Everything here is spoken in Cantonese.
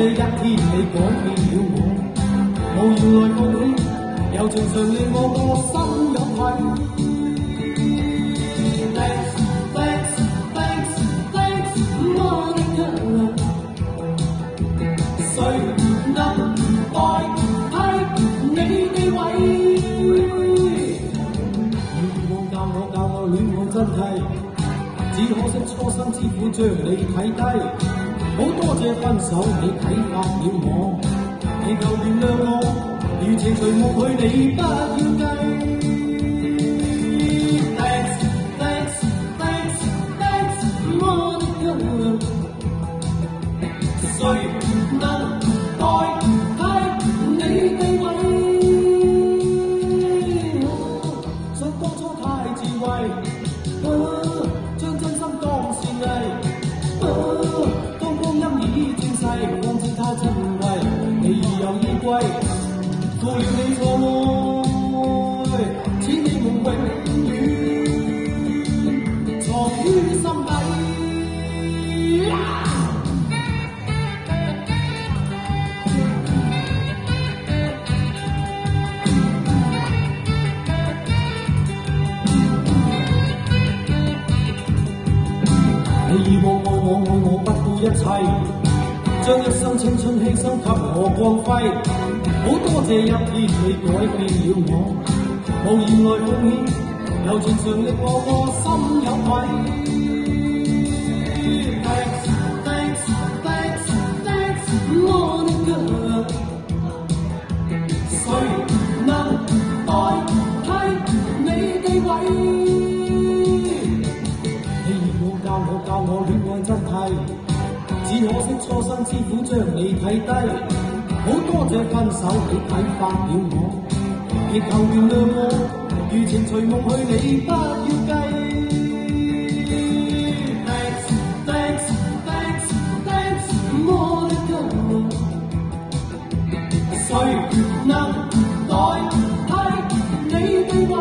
這一天你改變了我，無言來放棄，柔情常令我個心有愧。Thanks, thanks, thanks, thanks, Monica。誰能代替你地位？教我戀愛真係，只可惜初生之虎將你睇低。好多謝分手，你啟發了我，祈求原諒我，如情隨夢去，你不要計。Thanks, thanks, thanks, thanks, Monica。誰能代替你地位？想當初太智慧，將真心當善藝。當光陰已轉世，方知他珍貴，你已有依歸，負了你錯愛，此你夢永遠藏於心底。你以往愛我不顧一切，將一生青春犧牲給我光輝。好多謝一天你改變了我，無言來奉獻，柔情常令我個心有愧。Thanks, thanks, thanks, thanks, Monica。誰能代替你地位？教我戀愛真係，只可惜初生之虎將你睇低。好多謝分手，你啟發了我，祈求原諒我，如情隨夢去，你不要計。Thanks, thanks, thanks, thanks, Monica。誰能代替你地位？